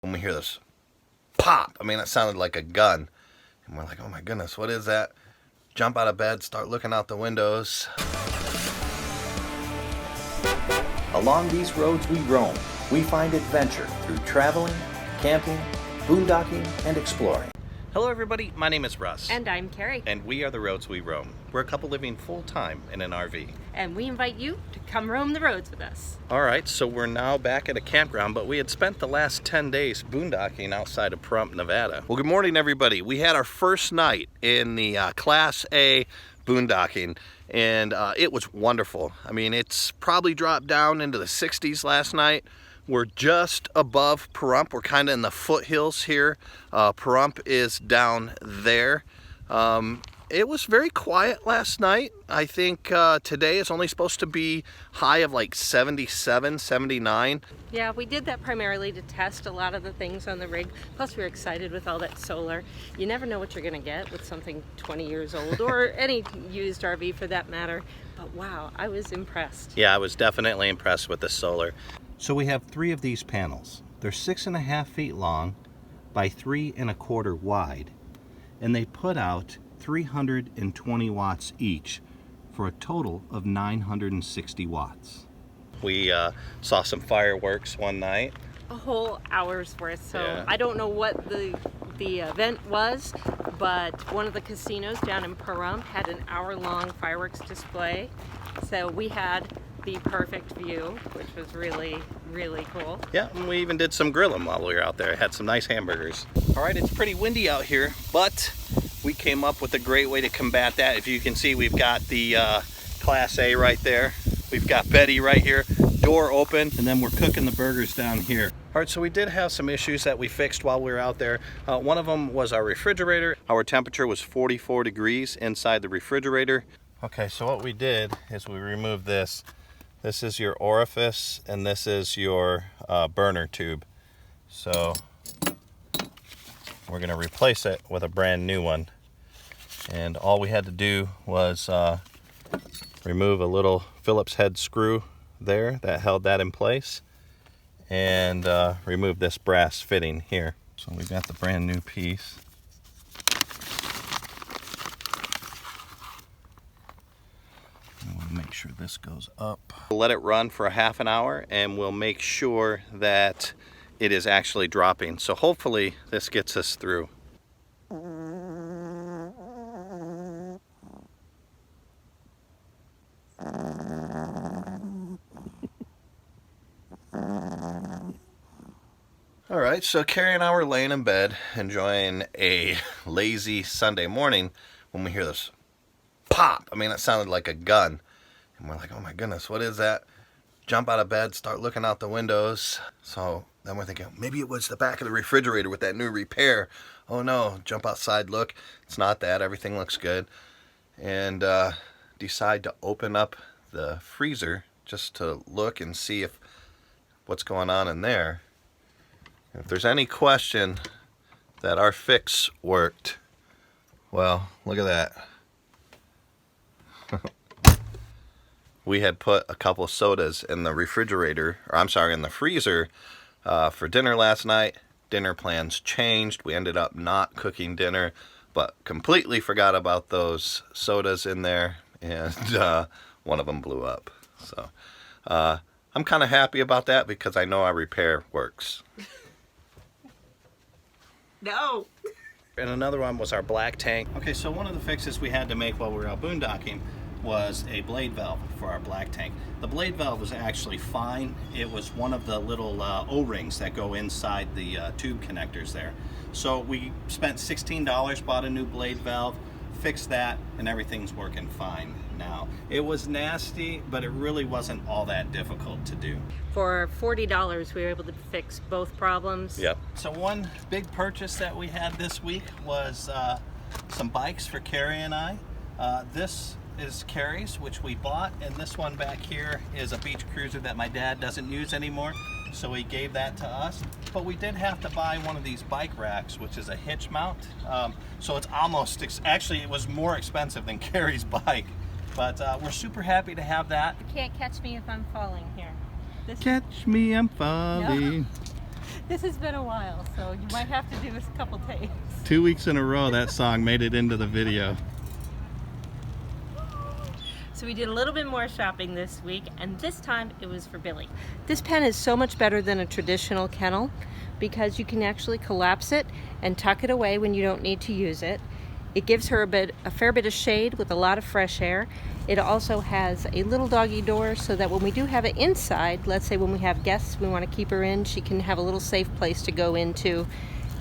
When we hear this pop, I mean, it sounded like a gun. And we're like, oh my goodness, what is that? Jump out of bed, start looking out the windows. Along these roads we roam, we find adventure through traveling, camping, boondocking, and exploring. Hello everybody, my name is Russ. And I'm Kerry. And we are the Roads We Roam. We're a couple living full-time in an RV. And we invite you to come roam the roads with us. Alright, so we're now back at a campground, but we had spent the last 10 days boondocking outside of Pahrump, Nevada. Well, good morning everybody. We had our first night in the Class A boondocking, and it was wonderful. I mean, it's probably dropped down into the 60s last night. We're just above Pahrump. We're kind of in the foothills here. Pahrump is down there. It was very quiet last night. I think today is only supposed to be high of like 77, 79. Yeah, we did that primarily to test a lot of the things on the rig. Plus we were excited with all that solar. You never know what you're gonna get with something 20 years old or any used RV for that matter. But wow, I was impressed. Yeah, I was definitely impressed with the solar. So we have 3 of these panels. They're 6.5 feet long by 3.25 wide, and they put out 320 watts each for a total of 960 watts. We saw some fireworks one night. A whole hour's worth. So Yeah. I don't know what the event was, but one of the casinos down in Pahrump had an hour-long fireworks display. So we had the perfect view, which was really, really cool. Yeah, and we even did some grilling while we were out there. Had some nice hamburgers. All right, it's pretty windy out here, but we came up with a great way to combat that. If you can see, we've got the Class A right there. We've got Betty right here, door open, and then we're cooking the burgers down here. All right, so we did have some issues that we fixed while we were out there. One of them was our refrigerator. Our temperature was 44 degrees inside the refrigerator. Okay, so what we did is we removed this. This is your orifice, and this is your burner tube. So we're gonna replace it with a brand new one. And all we had to do was remove a little Phillips head screw there that held that in place, and remove this brass fitting here. So we got the brand new piece. Make sure this goes up. We'll let it run for a half an hour and we'll make sure that it is actually dropping. So hopefully this gets us through. All right, so Kerry and I were laying in bed enjoying a lazy Sunday morning when we hear this pop. I mean, it sounded like a gun. And we're like, oh my goodness, what is that? Jump out of bed, start looking out the windows. So then we're thinking, maybe it was the back of the refrigerator with that new repair. Oh no, jump outside, look. It's not that, everything looks good. And decide to open up the freezer just to look and see if what's going on in there. If there's any question that our fix worked, well, look at that. We had put a couple of sodas in the refrigerator, or I'm sorry, in the freezer for dinner last night. Dinner plans changed. We ended up not cooking dinner, but completely forgot about those sodas in there, and one of them blew up. So I'm kind of happy about that because I know our repair works. No! And another one was our black tank. Okay, so one of the fixes we had to make while we were out boondocking was a blade valve for our black tank. The blade valve was actually fine. It was one of the little O-rings that go inside the tube connectors there. So we spent $16, bought a new blade valve, fixed that, and everything's working fine now. It was nasty, but it really wasn't all that difficult to do. For $40, we were able to fix both problems. Yep. So one big purchase that we had this week was some bikes for Kerry and I. This is Kerry's, which we bought, and this one back here is a beach cruiser that my dad doesn't use anymore, so he gave that to us. But we did have to buy one of these bike racks, which is a hitch mount. So it's almost, actually it was more expensive than Kerry's bike, but we're super happy to have that. You can't catch me if I'm falling here. Catch me, I'm falling. No. This has been a while, so you might have to do this a couple takes. 2 weeks in a row that song made it into the video. So we did a little bit more shopping this week, and this time it was for Billy. This pen is so much better than a traditional kennel because you can actually collapse it and tuck it away when you don't need to use it. It gives her a fair bit of shade with a lot of fresh air. It also has a little doggy door so that when we do have it inside, let's say when we have guests, we want to keep her in, she can have a little safe place to go into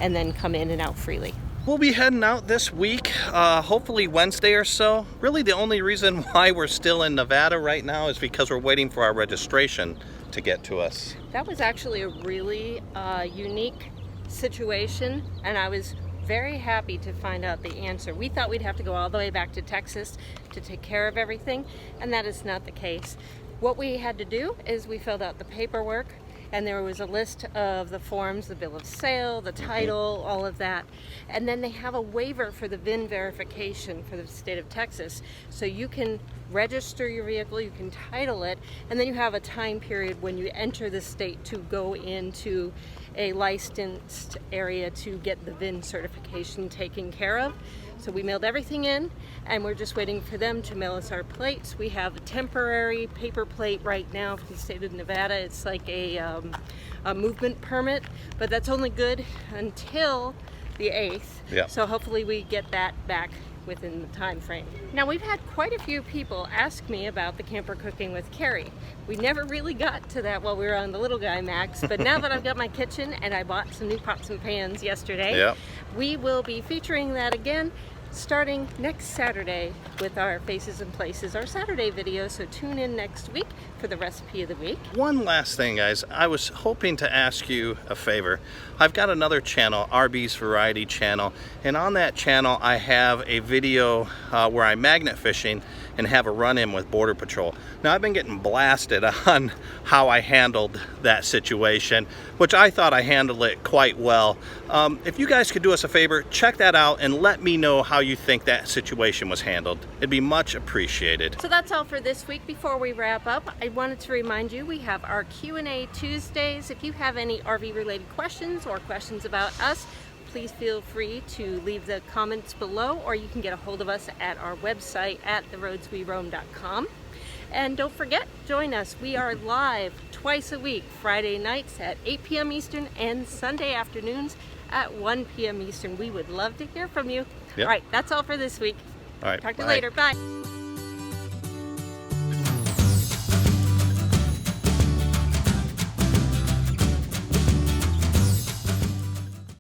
and then come in and out freely. We'll be heading out this week, hopefully Wednesday or so. Really the only reason why we're still in Nevada right now is because we're waiting for our registration to get to us. That was actually a really unique situation, and I was very happy to find out the answer. We thought we'd have to go all the way back to Texas to take care of everything, and that is not the case. What we had to do is we filled out the paperwork, and there was a list of the forms, the bill of sale, the title, all of that. And then they have a waiver for the VIN verification for the state of Texas. So you can register your vehicle, you can title it, and then you have a time period when you enter the state to go into a licensed area to get the VIN certification taken care of. So we mailed everything in, and we're just waiting for them to mail us our plates. We have a temporary paper plate right now from the state of Nevada. It's like a movement permit, but that's only good until the 8th. Yeah. So hopefully we get that back within the time frame. Now, we've had quite a few people ask me about the camper cooking with Kerry. We never really got to that while we were on the little guy, Max, but now that I've got my kitchen and I bought some new pots and pans yesterday, Yep. we will be featuring that again starting next Saturday with our Faces and Places, our Saturday video, so tune in next week for the recipe of the week. One last thing, guys. I was hoping to ask you a favor. I've got another channel, RB's Variety Channel, and on that channel I have a video where I'm magnet fishing and have a run-in with Border Patrol. Now, I've been getting blasted on how I handled that situation, which I thought I handled it quite well. If you guys could do us a favor, check that out and let me know how you think that situation was handled. It'd be much appreciated. So that's all for this week. Before we wrap up, I wanted to remind you we have our Q&A Tuesdays. If you have any RV related questions or questions about us, please feel free to leave the comments below, or you can get a hold of us at our website at theroadsweroam.com. And don't forget, join us. We are live twice a week, Friday nights at 8 p.m. Eastern and Sunday afternoons at 1 p.m. Eastern. We would love to hear from you. Yep. All right, that's all for this week. All right, Talk to you bye. later. Bye.